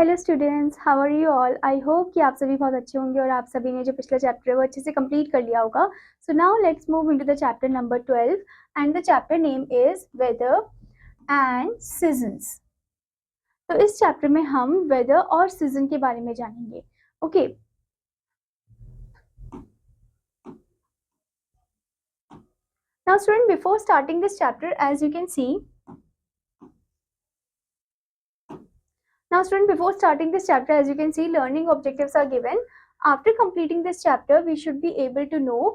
Hello students, how are you all. I hope कि आप सभी बहुत अच्छे होंगे और आप सभी ने जो पिछला चैप्टर है वो अच्छे से कंप्लीट कर लिया होगा। So now let's move into the chapter number 12 and the chapter name is whether and seasons. तो इस चैप्टर में हम वेदर और सीजन के बारे में जानेंगे। Okay, now student, before starting this chapter, as you can see, now student, before starting this chapter, as you can see, learning objectives are given. After completing this chapter, we should be able to know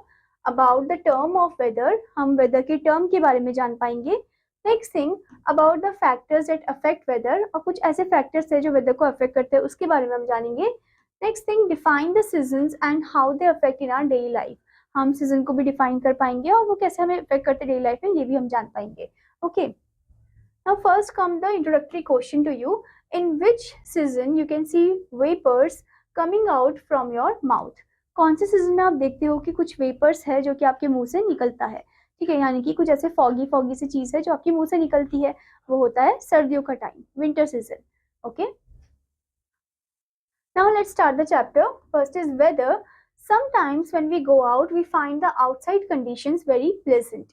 about the term of weather. हम weather के term के बारे में जान पाएंगे. Next thing, about the factors that affect weather, और कुछ ऐसे factors है जो weather को affect करते हैं उसके बारे में हम जानेंगे. Next thing, define the seasons and how they affect in our daily life. हम season को भी define कर पाएंगे और वो कैसे हमें affect करते हैं daily life में, ये भी हम जान पाएंगे. Okay. Now first come the introductory question to you. In which season you can see vapors coming out from your mouth? कौन से सीजन में आप देखते हो कि कुछ वेपर्स है जो कि आपके मुंह से निकलता है? ठीक है, यानी कि कुछ ऐसे फॉगी फॉगी सी चीज है जो आपके मुंह से निकलती है, वो होता है सर्दियों का time, winter season. Okay, now let's start the chapter. First is weather. Sometimes when we go out, we find the outside conditions very pleasant.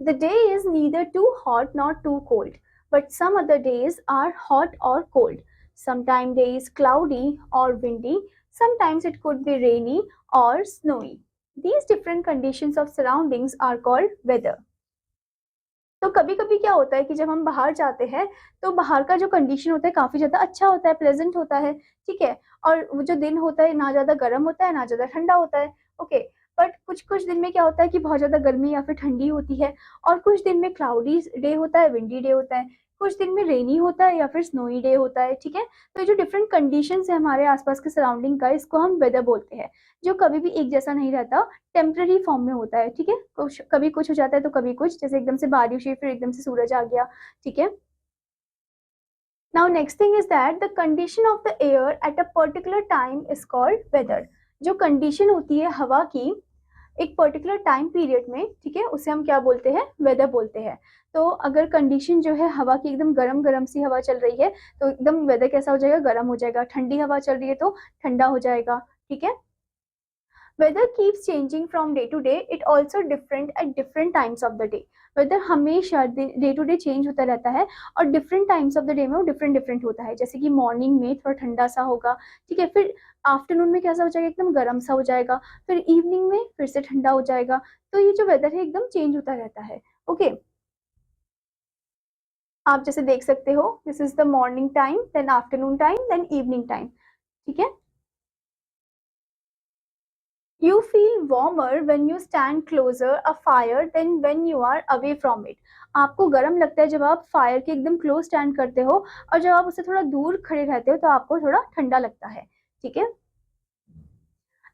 The day is neither too hot nor too cold, but some other days are hot or cold. Sometimes day is cloudy or windy. Sometimes it could be rainy or snowy. These different conditions of surroundings are called weather. तो कभी कभी क्या होता है कि जब हम बाहर जाते हैं तो बाहर का जो कंडीशन होता है काफी ज्यादा अच्छा होता है, प्लेजेंट होता है. ठीक है, और वो जो दिन होता है ना ज्यादा गर्म होता है ना ज्यादा ठंडा होता है. ओके, बट कुछ कुछ दिन में क्या होता है कि बहुत ज्यादा गर्मी या फिर ठंडी होती है, और कुछ दिन में क्लाउडी डे होता है, विंडी डे होता है, कुछ दिन में रेनी होता है या फिर स्नोई डे होता है. ठीक है, तो ये जो डिफरेंट कंडीशंस है हमारे आसपास के सराउंडिंग का, इसको हम वेदर बोलते हैं, जो कभी भी एक जैसा नहीं रहता, टेम्पररी फॉर्म में होता है. ठीक है, कुछ कभी कुछ हो जाता है तो कभी कुछ, जैसे एकदम से बारिश हुई फिर एकदम से सूरज आ गया. ठीक है, now next thing is that the condition of the air at a particular time is called weather. जो कंडीशन होती है हवा की एक पर्टिकुलर टाइम पीरियड में, ठीक है, उसे हम क्या बोलते हैं? वेदर बोलते हैं. तो अगर कंडीशन जो है हवा की एकदम गरम गरम सी हवा चल रही है तो एकदम वेदर कैसा हो जाएगा? गर्म हो जाएगा. ठंडी हवा चल रही है तो ठंडा हो जाएगा. ठीक है, weather keeps changing from day to day. It also different at different times of the day. Weather हमेशा डे टू डे चेंज होता रहता है और different times of the day में वो डिफरेंट डिफरेंट होता है. जैसे कि मॉर्निंग में थोड़ा ठंडा सा होगा, ठीक है, फिर आफ्टरनून में कैसा हो जाएगा? एकदम गर्म सा हो जाएगा, फिर इवनिंग में फिर से ठंडा हो जाएगा. तो ये जो वेदर है एकदम चेंज होता रहता है. ओके, आप जैसे देख सकते हो, this is the morning time, then afternoon time, then evening time. ठीक है, You feel warmer when you stand closer a fire than when you are away from it. आपको गर्म लगता है जब आप फायर के एकदम क्लोज स्टैंड करते हो, और जब आप उससे थोड़ा दूर खड़े रहते हो तो आपको थोड़ा ठंडा लगता है. ठीक है,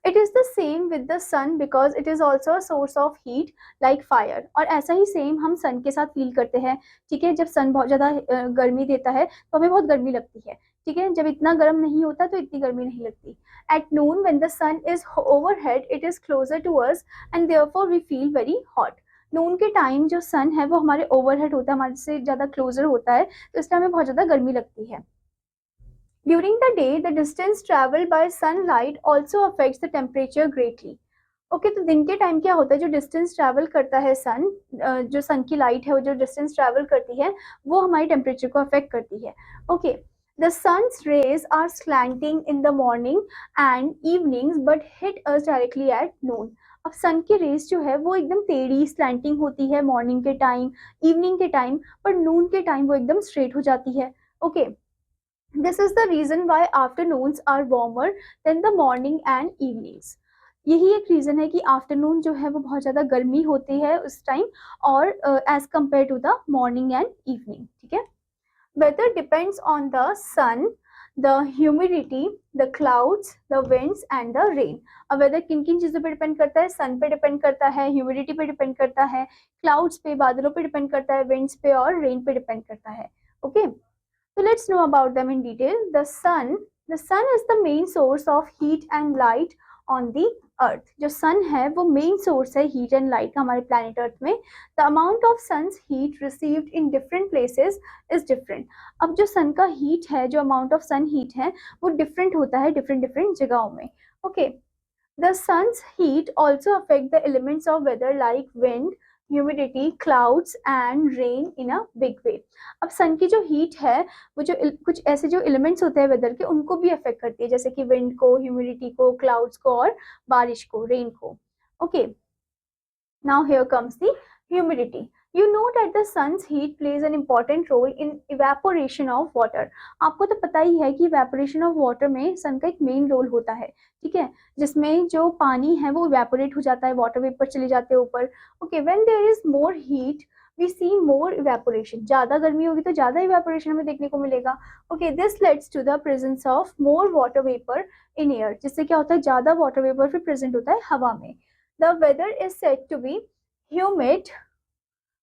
It is the same with the sun because it is also a source of heat like fire. और ऐसा ही सेम हम सन के साथ फील करते हैं. ठीक है, जब सन बहुत ज्यादा गर्मी देता है तो हमें बहुत गर्मी लगती है. ठीक है, जब इतना गर्म नहीं होता तो इतनी गर्मी नहीं लगती. At noon when the sun is overhead it is closer to us and therefore we feel very hot. नून के टाइम जो सन है वो हमारे ओवरहेड होता है, हमारे से ज्यादा क्लोजर होता है, तो इसलिए हमें बहुत ज्यादा गर्मी लगती है. During the day, the distance traveled by sunlight also affects the temperature greatly. Okay, तो दिन के टाइम क्या होता है? जो डिस्टेंस ट्रैवल करता है सन, जो सन की लाइट है वो जो डिस्टेंस ट्रैवल करती है वो हमारी टेम्परेचर को अफेक्ट करती है. Okay, the sun's rays are slanting in the morning and evenings but hit us directly at noon. अब सन की रेज जो है वो एकदम टेढ़ी स्लैंटिंग होती है मॉर्निंग के टाइम, इवनिंग के टाइम, पर नून के टाइम वो एकदम स्ट्रेट हो जाती है. Okay, This is the reason why afternoons are warmer than the morning and evenings. यही एक रीजन है कि आफ्टरनून जो है वो बहुत ज्यादा गर्मी होती है उस टाइम, और as compare to the morning and evening. ठीक है, weather depends on the sun, the humidity, the clouds, the winds and the rain. अब वेदर किन किन चीजों पे डिपेंड करता है? सन पे डिपेंड करता है, ह्यूमिडिटी पे डिपेंड करता है, क्लाउड्स पे, बादलों पे डिपेंड करता है, विंड्स पे और रेन पे डिपेंड करता है. Okay, So let's know about them in detail. The sun is the main source of heat and light on the earth, जो सन है वो मेन सोर्स है हीट एंड लाइट का हमारे प्लैनेट अर्थ में। The amount of sun's heat received in different places is different. अब जो सन का हीट है, जो अमाउंट ऑफ सन हीट है वो डिफरेंट होता है डिफरेंट डिफरेंट जगहों में। Okay, the sun's heat also affect the elements of weather like wind, humidity, clouds and rain in a big way. अब सन की जो हीट है वो जो कुछ ऐसे जो एलिमेंट्स होते हैं वेदर के उनको भी अफेक्ट करती है, जैसे कि विंड को, ह्यूमिडिटी को, क्लाउड्स को और बारिश को, रेन को। Okay, now here comes the humidity. You know that the sun's heat plays an important role in evaporation of water. आपको तो पता ही है कि evaporation of water में सन का एक मेन रोल होता है, ठीक है, जिसमें जो पानी है वो evaporate हो जाता है, वाटर वेपर चले जाते हैं ऊपर। Okay, when there is more heat we see more evaporation. ज़्यादा गर्मी होगी तो ज़्यादा evaporation हमें देखने को मिलेगा। Okay, this leads to the presence of more water vapor in air. जिससे क्या होता है, ज़्यादा water vapor फिर present होता है हवा में। The weather is said to be humid.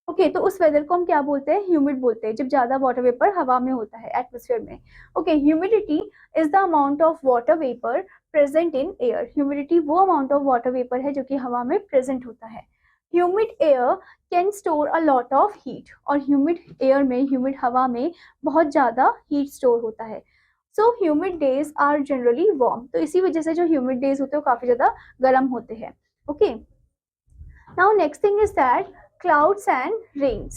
Okay, तो उस वेदर को हम क्या बोलते हैं, ह्यूमिड बोलते हैं, जब ज्यादा वाटर वेपर हवा में होता है, एटमॉस्फेयर में। Okay, humidity is the amount of water vapour present in air. Humidity वो अमाउंट ऑफ वाटर वेपर है जो कि हवा में प्रेजेंट होता है। Humid air can store a lot of heat, और ह्यूमिड एयर में, ह्यूमिड हवा में बहुत ज्यादा हीट स्टोर होता है। So humid days are generally warm, तो इसी वजह से जो ह्यूमिड डेज होते हैं वो काफी ज्यादा गर्म होते हैं। Okay, now next thing is that clouds and rains.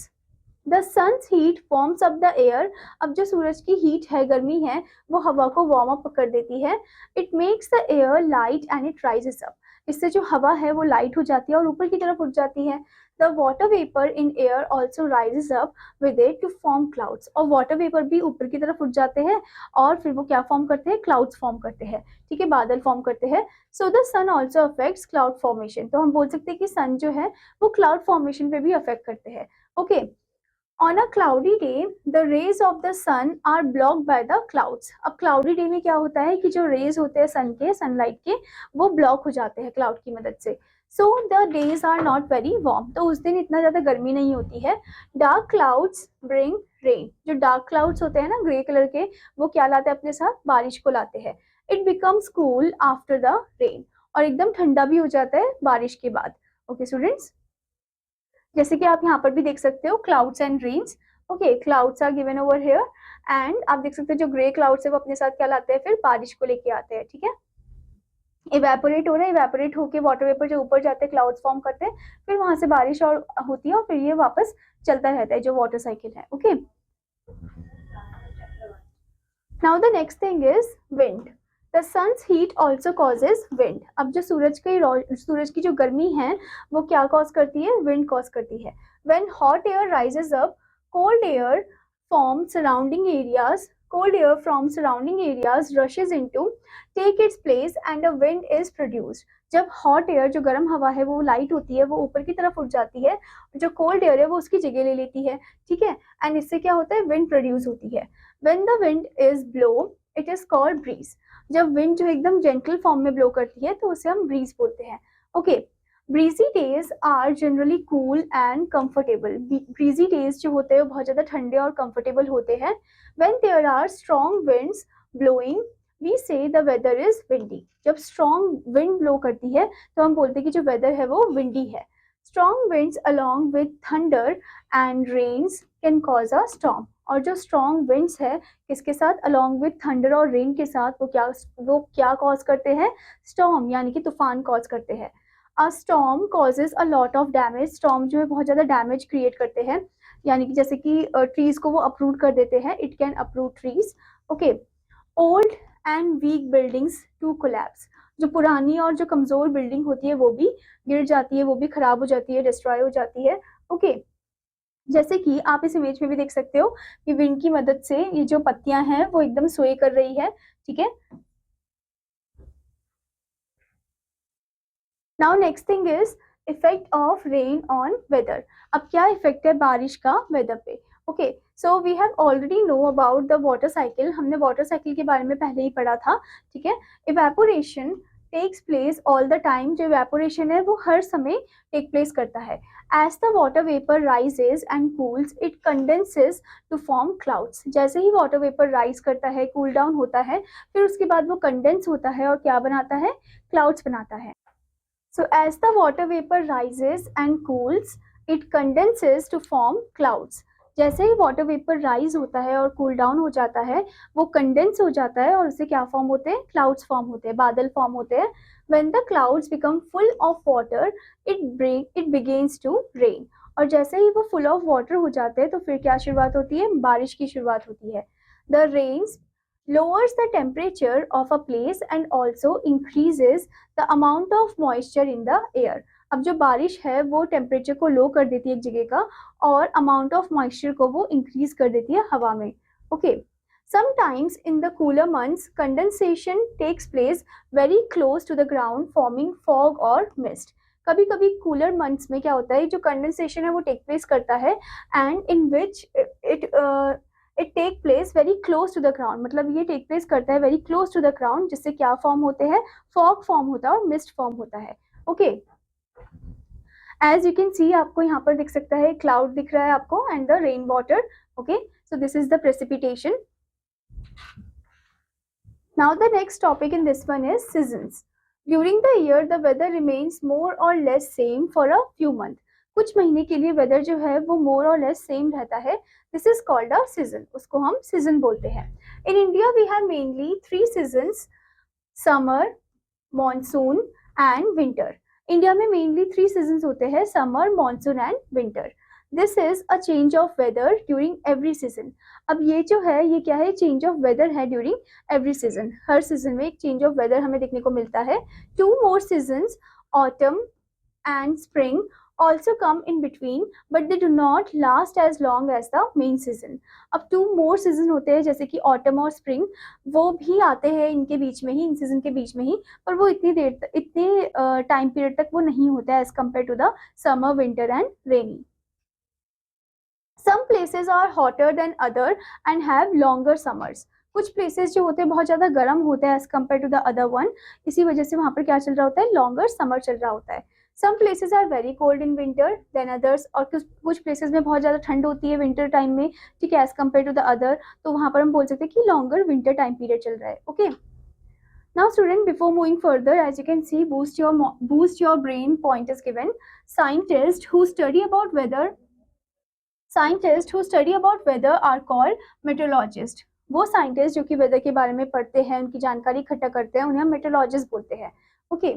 The sun's heat warms up the air. अब जो सूरज की हीट है, गर्मी है, वो हवा को वार्म अप कर देती है। It makes the air light and it rises up. इससे जो हवा है वो लाइट हो जाती है और ऊपर की तरफ उठ जाती है। The water vapor in air also rises up with it to form clouds. और वाटर वेपर भी ऊपर की तरफ उठ जाते हैं और फिर वो क्या फॉर्म करते हैं, क्लाउड्स फॉर्म करते हैं, ठीक है, बादल फॉर्म करते हैं। So the sun also affects cloud formation. तो हम बोल सकते हैं कि सन जो है वो क्लाउड फॉर्मेशन पे भी अफेक्ट करते हैं। Okay, On a cloudy day, the rays of the sun are blocked by the clouds. अब cloudy day में क्या होता है कि जो rays होते हैं सन के, सनलाइट के, वो ब्लॉक हो जाते हैं क्लाउड की मदद से। So the days are not very warm. तो उस दिन इतना ज़्यादा गर्मी नहीं होती है। Dark clouds bring rain. जो dark clouds होते हैं ना, ग्रे कलर के, वो क्या लाते हैं अपने साथ, बारिश को लाते हैं। It becomes cool after the rain. और एकदम ठंडा भी हो जाता है बारिश के बाद। ओके स्टूडेंट्स, जैसे कि आप यहाँ पर भी देख सकते हो clouds and rains. Okay, clouds are given over here and आप देख सकते हो जो ग्रे क्लाउड्स है वो अपने साथ क्या लाते हैं, फिर बारिश को लेके आते हैं, ठीक है। इवेपोरेट हो रहा है, इवेपोरेट होके वाटर वेपर जो ऊपर जाते हैं क्लाउड्स फॉर्म करते हैं, फिर वहां से बारिश और होती है और फिर ये वापस चलता रहता है, जो वाटर साइकिल है। Okay, now the next thing is wind. The sun's heat also causes wind. अब जो सूरज की जो गर्मी है वो क्या कॉज करती है, विंड कॉज करती है। When hot air rises up, cold air from surrounding areas rushes into take its place and a wind is produced. जब हॉट एयर, जो गर्म हवा है, वो लाइट होती है, वो ऊपर की तरफ उठ जाती है, जो कोल्ड एयर है वो उसकी जगह ले लेती है, ठीक है, एंड इससे क्या होता है, विंड प्रोड्यूस होती है। When the wind is blow, it is called breeze. जब विंड जो एकदम जेंटल फॉर्म में ब्लो करती है तो उसे हम ब्रीज बोलते हैं। Okay, breezy days are generally cool and comfortable. Breezy days जो होते हैं बहुत ज्यादा ठंडे और कंफर्टेबल होते हैं। When there are strong winds blowing we say the weather is windy. जब स्ट्रॉन्ग विंड ब्लो करती है तो हम बोलते हैं कि जो वेदर है वो विंडी है। Strong winds along with thunder and rains can cause a storm. और जो स्ट्रॉन्ग विंड्स है किसके साथ, अलॉन्ग विद थंडर और रेन के साथ, वो क्या कॉज करते हैं, स्टॉर्म, यानी कि तूफान कॉज करते हैं। अ storm causes a lot of damage. Storm जो है बहुत ज्यादा डैमेज क्रिएट करते हैं, यानी कि जैसे कि ट्रीज को वो अप्रूट कर देते हैं। It can uproot trees. Okay, old and weak buildings to collapse. जो पुरानी और जो कमजोर बिल्डिंग होती है वो भी गिर जाती है, वो भी खराब हो जाती है, डिस्ट्रॉय हो जाती है। ओके, जैसे कि आप इस इमेज में भी देख सकते हो कि विंड की मदद से ये जो पत्तियां हैं वो एकदम स्वे कर रही है, ठीक है। Now next thing is effect of rain on weather. अब क्या इफेक्ट है बारिश का वेदर पे। Okay, so we have already know about the water cycle. हमने वाटर साइकिल के बारे में पहले ही पढ़ा था, ठीक है। Evaporation takes place all the time. जो इवेपोरेशन है वो हर समय टेक प्लेस करता है। As the water vapour rises and cools it condenses to form clouds. जैसे ही वाटर वेपर राइज करता है, कूल डाउन होता है, फिर उसके बाद वो कंडेंस होता है और क्या बनाता है, क्लाउड्स बनाता है। So as the water vapor rises and cools, it condenses to form clouds. जैसे ही वाटर वेपर राइज होता है और कूल डाउन हो जाता है, वो कंडेंस हो जाता है और उससे क्या फॉर्म होते हैं, क्लाउड्स फॉर्म होते हैं, बादल फॉर्म होते हैं. When the clouds become full of water, it begins to rain. और जैसे ही वो फुल ऑफ वाटर हो जाते हैं तो फिर क्या शुरुआत होती है, बारिश की शुरुआत होती है. The rains lowers the temperature of a place and also increases the amount of moisture in the air. अब जो बारिश है वो टेम्परेचर को लो कर देती है एक जगह का और अमाउंट ऑफ मॉइस्चर को वो इंक्रीज कर देती है हवा में. Okay. Sometimes in the cooler months, condensation takes place very close to the ground, forming fog or mist. कभी कभी कूलर मंथ्स में क्या होता है, जो कंडेंसेशन है वो टेक प्लेस करता है and in which it take place very close to the ground. मतलब ये टेक प्लेस करता है very close to the ground, जिससे क्या फॉर्म होते हैं, फॉग फॉर्म होता है और मिस्ट फॉर्म होता है. Okay. As you can see, आपको यहाँ पर दिख सकता है, क्लाउड दिख रहा है आपको and the rain water. Okay. So this is the precipitation. Now the next topic in this one is seasons. During the year, the weather remains more or less same for a few months. कुछ महीने के लिए weather जो है वो more or less same रहता है. This is called a season. उसको हम season बोलते हैं. In India, we have mainly 3 seasons: summer, monsoon and winter. India में मेनली 3 seasons होते हैं: summer, monsoon and winter. This is a change of weather during every season. अब ये जो है ये क्या है, चेंज ऑफ वेदर है ड्यूरिंग एवरी सीजन. हर सीजन में एक चेंज ऑफ वेदर हमें देखने को मिलता है. 2 more seasons, autumn and spring, also come in between, but they do not last as long as the main season. अब 2 more season होते हैं जैसे कि autumn और spring, वो भी आते हैं इनके बीच में ही, इन सीजन के बीच में ही, पर वो इतने टाइम पीरियड तक वो नहीं होता है as compare to the summer, winter and rainy. Some places are hotter than other and have longer summers. कुछ प्लेसेस जो होते हैं बहुत ज़्यादा गर्म होते हैं as compare to the other one, इसी वजह से वहाँ पर क्या चल रहा होता है, लॉन्गर समर चल रहा होता है. Some places are very cold in winter than others. और कुछ प्लेसेस में बहुत ज़्यादा ठंड होती है विंटर टाइम में, ठीक है, as compare to the other, तो वहाँ पर हम बोल सकते हैं कि लॉन्गर विंटर टाइम पीरियड चल रहा है. Okay. Now student, before moving further, as you can see, boost your brain point is given. Scientists who study about weather are called meteorologists. वो साइंटिस्ट जो कि वेदर के बारे में पढ़ते हैं, उनकी जानकारी इकट्ठा करते हैं, उन्हें हम मेट्रोलॉजिस्ट बोलते हैं. Okay.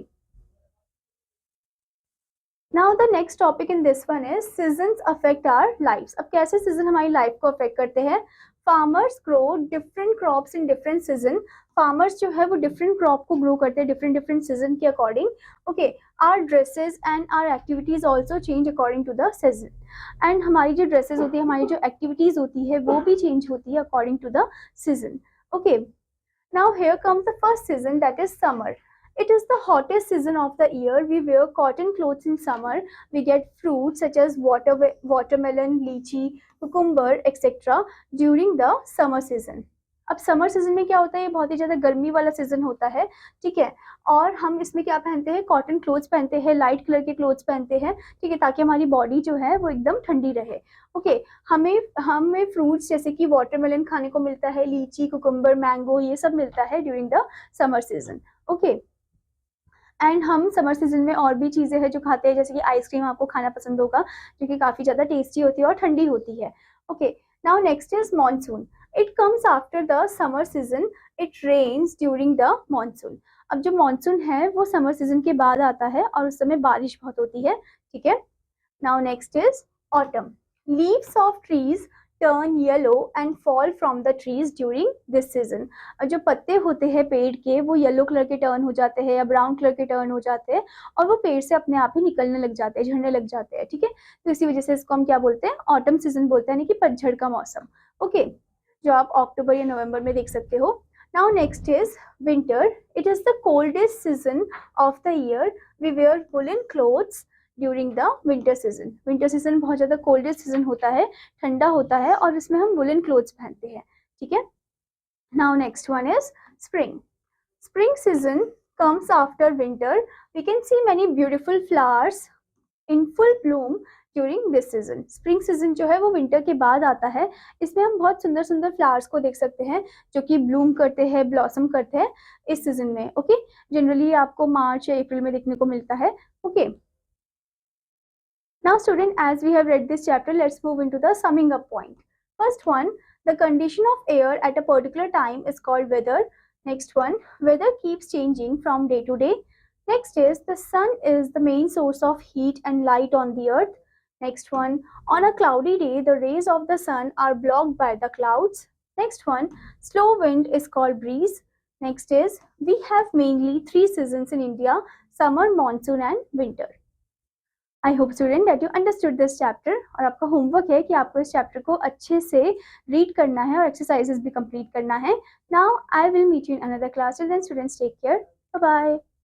Now the next topic in this one is seasons affect our lifes. अब कैसे सीजन हमारी लाइफ को अफेक्ट करते हैं. Farmers grow different crops in different season. Farmers जो है वो डिफरेंट क्रॉप को ग्रो करते हैं डिफरेंट सीजन के according. Okay. Our dresses and our activities also change according to the season. And हमारी जो ड्रेसेस होती है, हमारी जो एक्टिविटीज होती है, वो भी चेंज होती है according to the season. Okay. Now here comes the first season, that is summer. It is the hottest season of the year. We wear cotton clothes in summer. We get fruits such as watermelon, lychee, cucumber, etc. during the summer season. अब summer season में क्या होता है, ये बहुत ही ज़्यादा गर्मी वाला सीजन होता है, ठीक है, और हम इसमें क्या पहनते हैं, कॉटन क्लोथ्स पहनते हैं, लाइट कलर के क्लोथ्स पहनते हैं, ठीक है, ताकि हमारी बॉडी जो है वो एकदम ठंडी रहे. ओके. हमें फ्रूट्स जैसे कि वाटरमेलन खाने को मिलता है, लीची, कुकुम्बर, मैंगो, ये सब मिलता है during the summer season. Okay. And हम समर सीजन में और भी चीज़ें हैं जो खाते हैं, जैसे कि आइसक्रीम आपको खाना पसंद होगा, जो कि काफ़ी ज़्यादा टेस्टी होती है और ठंडी होती है. Okay. Now next is monsoon. It comes after the summer season. It rains during the monsoon. अब जो मॉनसून है वो समर सीजन के बाद आता है और उस समय बारिश बहुत होती है, ठीक है. Now next is autumn. Leaves of trees turn yellow and fall from the trees during this season. जो पत्ते होते हैं पेड़ के वो येलो कलर के टर्न हो जाते हैं या ब्राउन कलर के टर्न हो जाते हैं और वो पेड़ से अपने आप ही निकलने लग जाते हैं, झड़ने लग जाते हैं, ठीक है. तो इसी वजह से इसको हम क्या बोलते हैं, ऑटम सीजन बोलते हैं, यानी कि पतझड़ का मौसम. ओके. जो आप अक्टूबर या नवंबर में देख सकते हो. Now next is winter. It is the coldest season of the year. We wear woolen clothes during the winter season. Winter season बहुत ज़्यादा कोल्डेस्ट सीजन होता है, ठंडा होता है और इसमें हम वुलन क्लोथ्स पहनते हैं, ठीक है. Now next one is spring. Spring season comes after winter. We can see many beautiful flowers in full bloom during this season. Spring season जो है वो विंटर के बाद आता है। इसमें हम बहुत सुंदर सुंदर फ्लावर्स को देख सकते हैं जो कि ब्लूम करते हैं, ब्लॉसम करते हैं इस सीजन में। ओके, जनरली आपको मार्च या अप्रैल में देखने को मिलता है। Okay, now student, as we have read this chapter, let's move into the summing up point. First one, the condition of air at a particular time is called weather. Next one, weather keeps changing from day to day. Next is the sun is the main source of heat and light on the earth. Next one, on a cloudy day, the rays of the sun are blocked by the clouds. Next one, slow wind is called breeze. Next is, we have mainly three seasons in India: summer, monsoon and winter. I hope student that you understood this chapter. और आपका homework है कि आपको इस chapter को अच्छे से read करना है और एक्सरसाइजेस भी कंप्लीट करना है। Now I will meet you in another class. Till then students take care, bye bye.